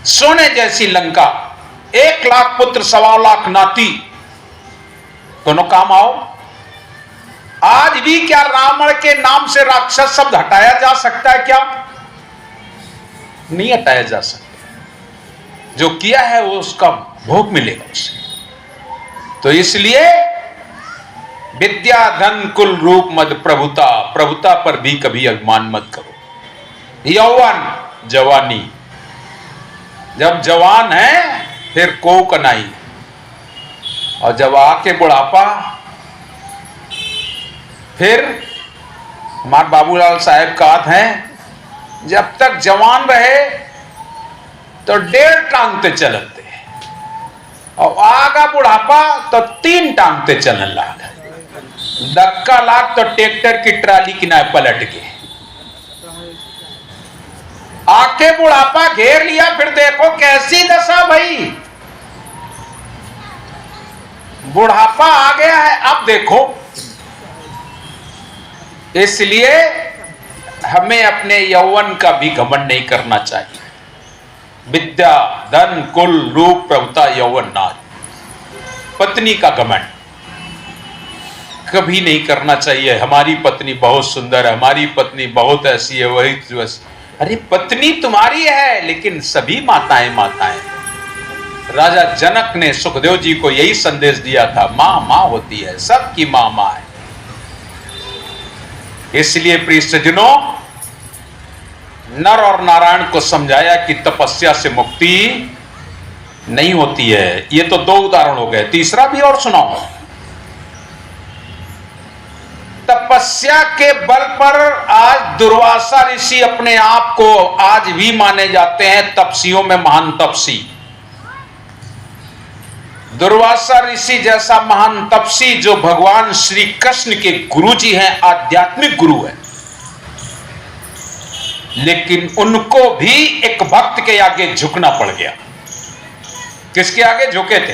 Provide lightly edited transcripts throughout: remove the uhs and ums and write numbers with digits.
सोने जैसी लंका, 1,00,000 पुत्र, 1,25,00,000 नाती, दोनों काम आओ। आज भी क्या रावण के नाम से राक्षस शब्द हटाया जा सकता है? क्या नहीं हटाया जा सकता। जो किया है वो उसका भोग मिलेगा उसे। तो इसलिए विद्या धन कुल रूप मद प्रभुता, प्रभुता पर भी कभी अभिमान मत करो। यौवन जवानी, जब जवान है फिर कोकनाई, और जब आके बुढ़ापा, फिर हमारे बाबूलाल साहब का हाथ है, जब तक जवान रहे तो 1.5 टांगते चलते, और आगा बुढ़ापा तो 3 टांगते चलने लगा। धक्का लाग तो ट्रैक्टर की ट्राली किनारे पलट के। आके बुढ़ापा घेर लिया, फिर देखो कैसी दशा भाई। बुढ़ापा आ गया है, अब देखो। इसलिए हमें अपने यौवन का भी घमंड नहीं करना चाहिए। विद्या धन कुल रूप प्रभुता यौवन नाज, पत्नी का घमंड कभी नहीं करना चाहिए। हमारी पत्नी बहुत सुंदर है, हमारी पत्नी बहुत ऐसी है, वही बस। अरे पत्नी तुम्हारी है, लेकिन सभी माताएं माताएं। राजा जनक ने सुखदेव जी को यही संदेश दिया था, मां मां होती है, सबकी मां मां है। इसलिए प्रिय सज्जनों, नर और नारायण को समझाया कि तपस्या से मुक्ति नहीं होती है। ये तो 2 उदाहरण हो गए, तीसरा भी और सुनाओ। तपस्या के बल पर आज दुर्वासा ऋषि अपने आप को आज भी माने जाते हैं तपस्वियों में महान तपस्वी। दुर्वासा ऋषि जैसा महान तपस्वी जो भगवान श्री कृष्ण के गुरु जी हैं, आध्यात्मिक गुरु हैं, लेकिन उनको भी एक भक्त के आगे झुकना पड़ गया। किसके आगे झुके थे?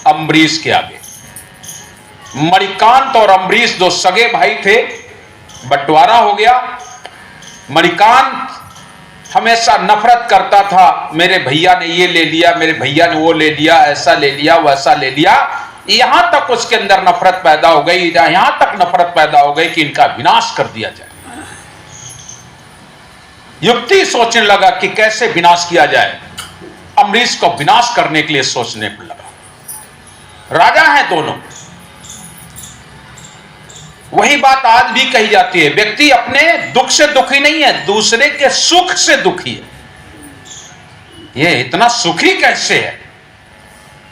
अम्बरीश के आगे। मणिकांत और अम्बरीश 2 सगे भाई थे, बंटवारा हो गया। मणिकांत हमेशा नफरत करता था, मेरे भैया ने ये ले लिया, मेरे भैया ने वो ले लिया, ऐसा ले लिया, वैसा ले लिया। यहां तक उसके अंदर नफरत पैदा हो गई, यहां तक नफरत पैदा हो गई कि इनका विनाश कर दिया जाए। युक्ति सोचने लगा कि कैसे विनाश किया जाए। अम्बरीश को विनाश करने के लिए सोचने पर लगा। राजा हैं दोनों। वही बात आज भी कही जाती है, व्यक्ति अपने दुख से दुखी नहीं है, दूसरे के सुख से दुखी है। ये इतना सुखी कैसे है?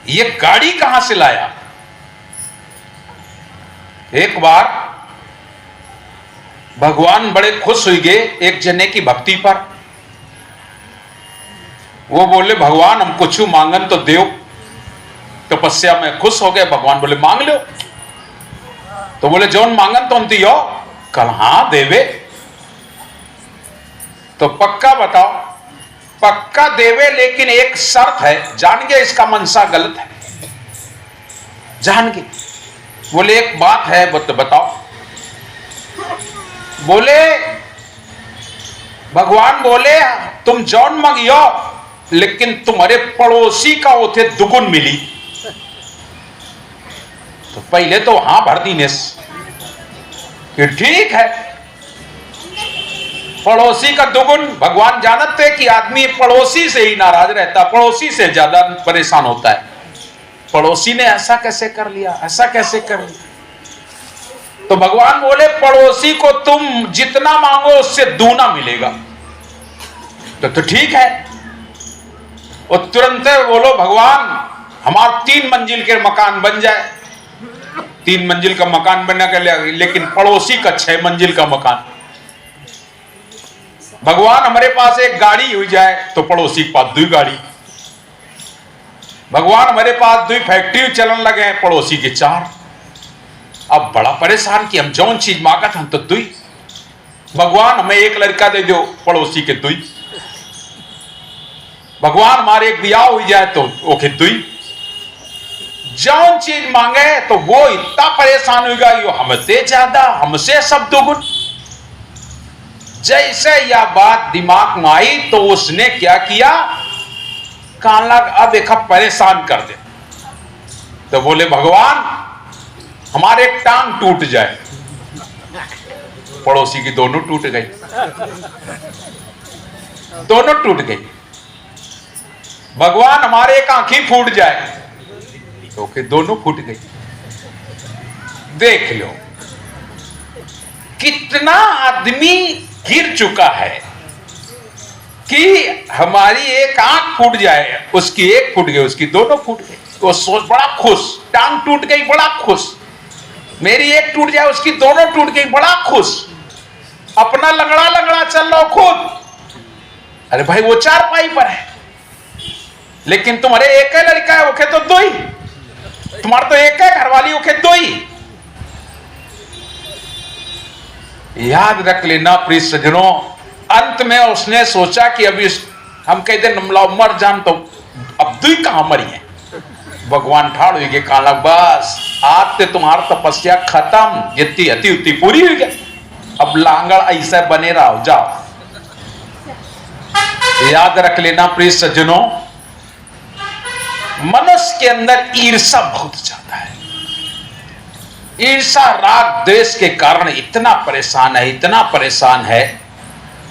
ये गाड़ी कहां से लाया? एक बार भगवान बड़े खुश हुए गए एक जने की भक्ति पर। वो बोले, भगवान हम कुछ मांगन तो देव। तपस्या में खुश हो गए। भगवान बोले, मांग लो। तो बोले, जौन मांगन तो दियो। कल हाँ देवे। तो पक्का बताओ? पक्का देवे, लेकिन एक शर्त है। जान गए इसका मनसा गलत है, जान गए। बोले, एक बात है, बताओ। बोले, भगवान बोले, तुम जौन मांगियो, लेकिन तुम्हारे पड़ोसी का उसे दुगुन मिली। तो पहले तो हां भर दी नेस कि ठीक है, पड़ोसी का दुगुन। भगवान जानते कि आदमी पड़ोसी से ही नाराज रहता, पड़ोसी से ज्यादा परेशान होता है। पड़ोसी ने ऐसा कैसे कर लिया, ऐसा कैसे कर लिया? तो भगवान बोले, पड़ोसी को तुम जितना मांगो उससे दूना मिलेगा। तो ठीक है। और तुरंत बोलो, भगवान हमारा 3 मंजिल के मकान बन जाए। 3 मंजिल का मकान बनने के लिए, लेकिन पड़ोसी का 6 मंजिल का मकान। भगवान हमारे पास एक गाड़ी हुई जाए, तो पड़ोसी के पास 2 गाड़ी। भगवान हमारे पास 2 फैक्ट्री चलन लगे, पड़ोसी के 4। अब बड़ा परेशान कि हम जौन चीज मांगत हम तो 2। भगवान हमें एक लड़का दे दो, पड़ोसी के 2। भगवान हमारे एक ब्याह हुई जाए तो ओके 2। जौन चीज मांगे तो वो इतना परेशान होगा, यो हमसे ज्यादा, हमसे सब दुगुन। जैसे यह बात दिमाग में आई तो उसने क्या किया, कहने लगा अब एक परेशान कर दे। तो बोले भगवान हमारे टांग टूट जाए। पड़ोसी की दोनों टूट गई, दोनों टूट गई। भगवान हमारे एक आंखें फूट जाए, तो फिर दोनों फूट गई। देख लो कितना आदमी गिर चुका है कि हमारी एक आंख फूट जाए, उसकी एक फूट गई, उसकी दोनों फूट गई। वो सोच बड़ा खुश, टांग टूट गई बड़ा खुश, मेरी एक टूट जाए उसकी दोनों टूट गई बड़ा खुश, अपना लंगड़ा लंगड़ा चल रहा खुद। अरे भाई वो चारपाई पर है, लेकिन तुम्हारे एक है लड़का है, ओके तो दो ही, तुम्हारा तो एक है घरवाली, ओके दो ही। याद रख लेना प्रिय सज्जनों, अंत में उसने सोचा कि अभी हम कहते मर जान तो अब दुई कहां मरी है। भगवान ठाड़ हुई के काला बस आज ते तुम्हारा तपस्या खत्म, जितनी अति उतनी पूरी हुई गई, अब लांगड़ ऐसा बने रहो जाओ। याद रख लेना प्रिय सज्जनों, मनुष्य के अंदर ईर्षा बहुत ज्यादा है। ईर्षा राग द्वेष के कारण इतना परेशान है, इतना परेशान है,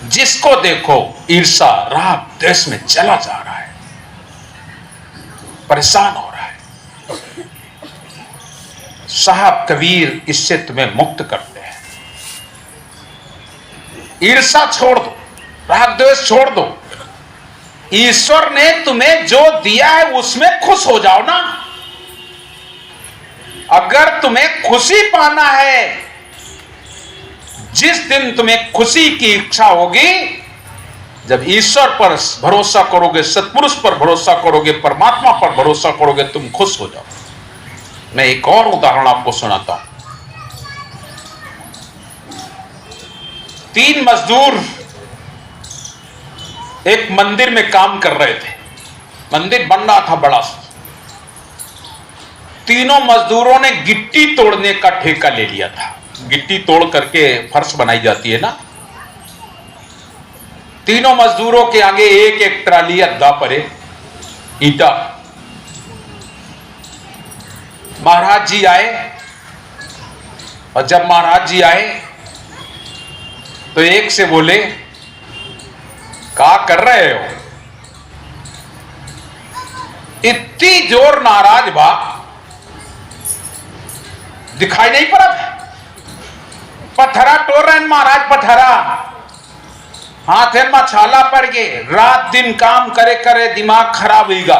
जिसको देखो ईर्षा राग द्वेष में चला जा रहा है, परेशान हो रहा है। साहब कबीर इससे तुम्हें मुक्त करते हैं। ईर्षा छोड़ दो, राग द्वेष छोड़ दो। ईश्वर ने तुम्हें जो दिया है उसमें खुश हो जाओ ना। अगर तुम्हें खुशी पाना है, जिस दिन तुम्हें खुशी की इच्छा होगी, जब ईश्वर पर भरोसा करोगे, सत्पुरुष पर भरोसा करोगे, परमात्मा पर भरोसा करोगे, तुम खुश हो जाओ। मैं एक और उदाहरण आपको सुनाता हूं। 3 मजदूर एक मंदिर में काम कर रहे थे। मंदिर बन रहा था बड़ा सा। तीनों मजदूरों ने गिट्टी तोड़ने का ठेका ले लिया था। गिट्टी तोड़ करके फर्श बनाई जाती है ना। तीनों मजदूरों के आगे एक एक ट्राली अद्दा परे ईटा। महाराज जी आए, और जब महाराज जी आए तो एक से बोले क्या कर रहे हो? इतनी जोर नाराज बा, दिखाई नहीं पड़ा। पत्थरा टोर रहे महाराज, पत्थरा हाथ में छाला पड़ गए। रात दिन काम करे करे दिमाग खराब होगा।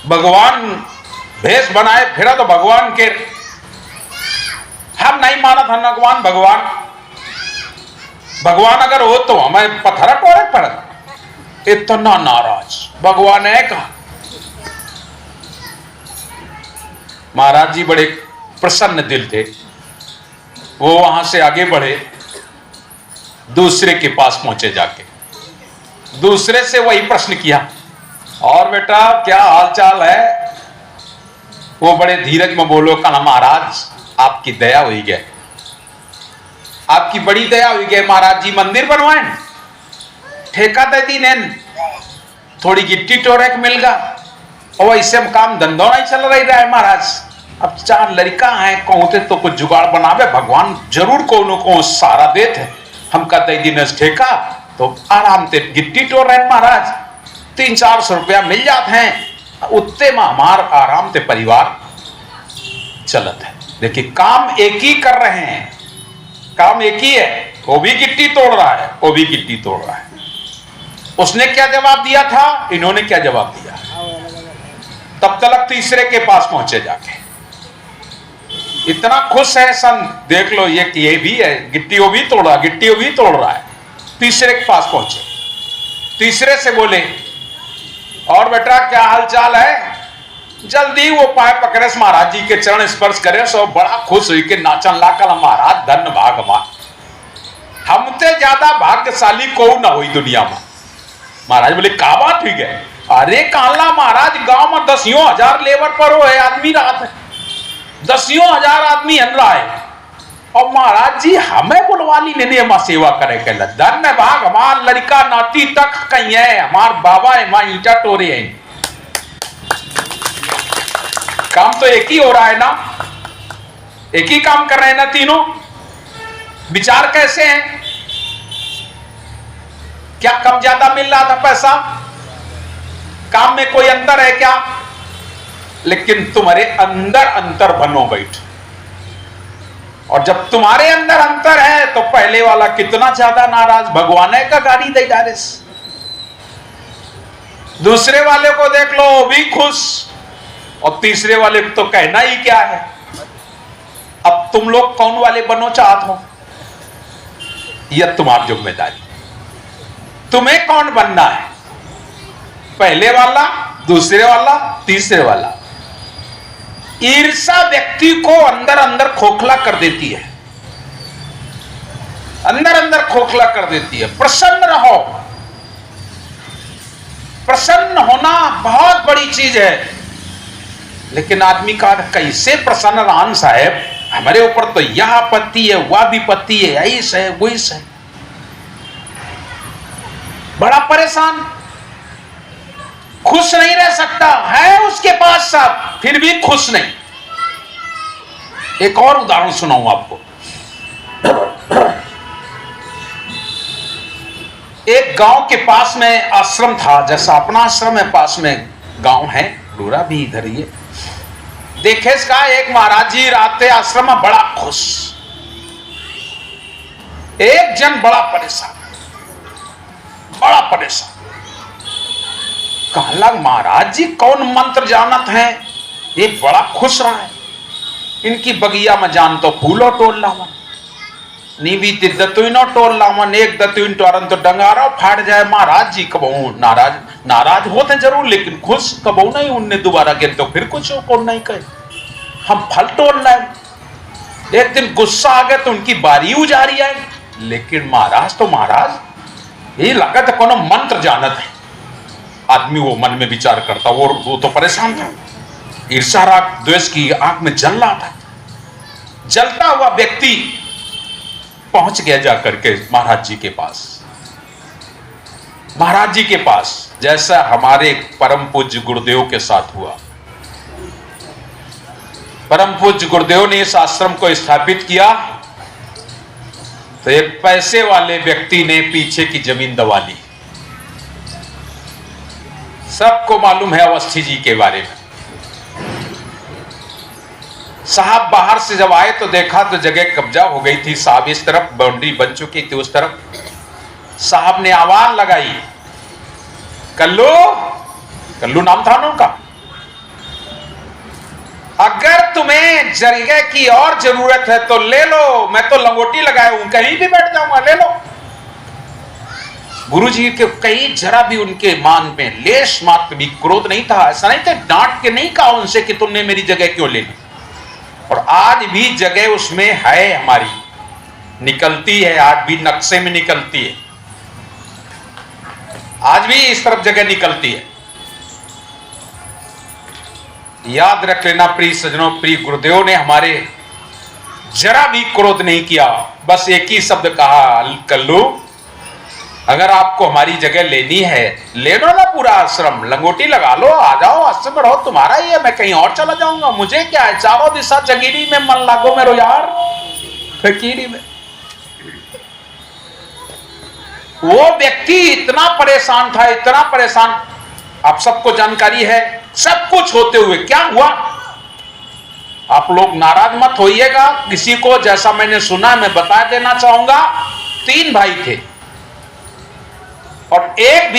भगवान भेष बनाए फिरा तो भगवान के हम नहीं माना था। भगवान भगवान भगवान अगर हो तो हमें पत्थरा टोरे पड़। इतना नाराज भगवान ने कहा। महाराज जी बड़े प्रसन्न दिल थे। वो वहां से आगे बढ़े, दूसरे के पास पहुंचे। जाके दूसरे से वही प्रश्न किया, और बेटा क्या हालचाल है? वो बड़े धीरज में बोलो, कहा महाराज आपकी दया हुई गई, आपकी बड़ी दया हुई गई। महाराज जी मंदिर बनवाए, ठेका दे दी, नैन थोड़ी गिट्टी टोरे मिल गया, और इससे हम काम धंधो नहीं चल रहा है महाराज। अब 4 लड़का हैं, कहते तो कुछ जुगाड़ बनावे, भगवान जरूर को सहारा देते। हम का दे दिन ठेका तो आराम से गिट्टी टोर रहे महाराज, 300-400 रुपया मिल जाते हैं, उतने में हमार आराम से परिवार चलत है। देखिए काम एक ही कर रहे हैं, काम एक ही है। वो भी गिट्टी तोड़ रहा है, वो भी गिट्टी तोड़ रहा है। उसने क्या जवाब दिया था, इन्होंने क्या जवाब दिया? तब तक तीसरे के पास पहुंचे जाके। इतना खुश है संत, देख लो ये भी है, गिट्टी वो भी तोड़ रहा, गिट्टी वो भी तोड़ रहा है। तीसरे के पास पहुंचे, तीसरे से बोले, और बेटा क्या हालचाल है? जल्दी वो पाए पकड़े महाराज जी के चरण स्पर्श करे, सो बड़ा खुश हुई के नाचन लाकल महाराज धन भागवा, हमसे ज्यादा भाग्यशाली को ना हुई दुनिया में। महाराज बोले का बात हुई गए? अरे काला महाराज गांव में 10,000 लेबर पर हो है आदमी रात है, 10,000 आदमी हन रहा है, और महाराज जी हमें बुलवाली ने मां सेवा करे के धन्य भाग हमार लड़का नाती तक कहीं है, हमार बाबा है मां ईटा टोरे है। काम तो एक ही हो रहा है ना, एक ही काम कर रहे हैं ना तीनों। विचार कैसे हैं? क्या कम ज्यादा मिल रहा था पैसा? काम में कोई अंतर है क्या? लेकिन तुम्हारे अंदर अंतर बनो बैठ, और जब तुम्हारे अंदर अंतर है तो पहले वाला कितना ज्यादा नाराज, भगवान का गाड़ी दे डायरेस। दूसरे वाले को देख लो भी खुश, और तीसरे वाले को तो कहना ही क्या है। अब तुम लोग कौन वाले बनो चाहते हो, यह तुम्हारी जिम्मेदारी। तुम्हें कौन बनना है, पहले वाला, दूसरे वाला, तीसरे वाला। ईर्षा व्यक्ति को अंदर अंदर खोखला कर देती है, अंदर अंदर खोखला कर देती है। प्रसन्न रहो, प्रसन्न होना बहुत बड़ी चीज है। लेकिन आदमी का कैसे प्रसन्न रहन साहब, हमारे ऊपर तो यह आपत्ति है, वह विपत्ति है, ऐसा है वैसा है, बड़ा परेशान, खुश नहीं रह सकता है। उसके पास सब फिर भी खुश नहीं। एक और उदाहरण सुनाऊं आपको। एक गांव के पास में आश्रम था, जैसा अपना आश्रम है, पास में गांव है, डूरा भी इधर ही है। देखे इसका एक महाराज जी रहते आश्रम में बड़ा खुश, एक जन बड़ा परेशान, बड़ा परेशान। कहला महाराज जी कौन मंत्र जानत हैं, ये बड़ा खुश रहा है। इनकी बगिया में जान तो फूलो टोल लावन, नीवी दतुइनो टोल लावन, एक दतुइन टोरन तो डंगारा फाड़ जाए। महाराज जी कबहू नाराज होते जरूर, लेकिन खुश कबहू नहीं। उनने दोबारा गिर तो फिर कुछ कौन नहीं कहे, हम फल टोल लाए। एक दिन गुस्सा आ गया तो उनकी बारी उजारी आई। लेकिन महाराज तो महाराज, ये लगा था कोनो मंत्र जानत है। आदमी वो मन में विचार करता, वो तो परेशान था, ईर्ष्या राग द्वेष की आंख में जल रहा था। जलता हुआ व्यक्ति पहुंच गया जाकर के महाराज जी के पास। महाराज जी के पास जैसा हमारे परम पूज्य गुरुदेव के साथ हुआ। परम पूज्य गुरुदेव ने इस आश्रम को स्थापित किया तो एक पैसे वाले व्यक्ति ने पीछे की जमीन दबा ली। सबको मालूम है अवस्थी जी के बारे में। साहब बाहर से जब आए तो देखा तो जगह कब्जा हो गई थी। साहब इस तरफ बाउंड्री बन चुकी थी, उस तरफ। साहब ने आवाज लगाई, कल्लू, कल्लू नाम था ना उनका, अगर तुम्हें जगह की और जरूरत है तो ले लो, मैं तो लंगोटी लगाया हूं, कहीं भी बैठ जाऊंगा, ले लो। गुरुजी के कहीं जरा भी उनके मान में लेश मात्र भी क्रोध नहीं था। ऐसा नहीं था, डांट के नहीं कहा उनसे कि तुमने मेरी जगह क्यों ले ली। और आज भी जगह उसमें है हमारी, निकलती है, आज भी नक्शे में निकलती है, आज भी इस तरफ जगह निकलती है। याद रख लेना प्रिय सज्जनों, प्रिय गुरुदेव ने हमारे जरा भी क्रोध नहीं किया। बस एक ही शब्द कहा, कल्लू अगर आपको हमारी जगह लेनी है ले लो ना, पूरा आश्रम लंगोटी लगा लो, आ जाओ, आश्रम रहो, तुम्हारा ही है, मैं कहीं और चला जाऊंगा, मुझे क्या है, चारों दिशा जगीरी में मन लागो मेरो यार, फकीरी में। वो व्यक्ति इतना परेशान था, इतना परेशान, आप सबको जानकारी है। सब कुछ होते हुए क्या हुआ, आप लोग नाराज मत होइएगा किसी को, जैसा मैंने सुना मैं बता देना चाहूंगा। 3 भाई थे और एक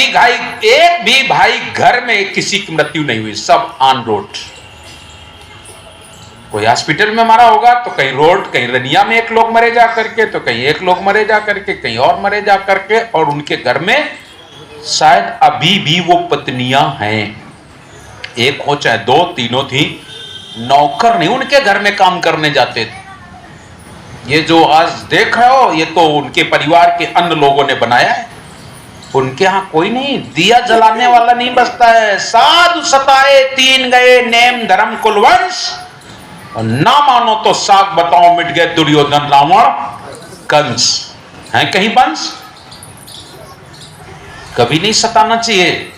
भी भाई घर में किसी की मृत्यु नहीं हुई, सब ऑन रोड। कोई हॉस्पिटल में मरा होगा तो कहीं रोड, कहीं रनिया में एक लोग मरे जा करके, तो कहीं एक लोग मरे जा करके, कहीं और मरे जा करके। और उनके घर में शायद अभी भी वो पत्नियां हैं, एक हो चाहे 2, तीनों थी। नौकर नहीं उनके घर में काम करने जाते थे। ये जो आज देख रहे हो ये तो उनके परिवार के अन्य लोगों ने बनाया है। उनके यहां कोई नहीं, दिया जलाने वाला नहीं बसता है। साधु सताए 3 गए, नेम धर्म कुलवंश, और ना मानो तो साग बताओ मिट गए दुर्योधन रावण कंस। है कहीं वंश? कभी नहीं सताना चाहिए।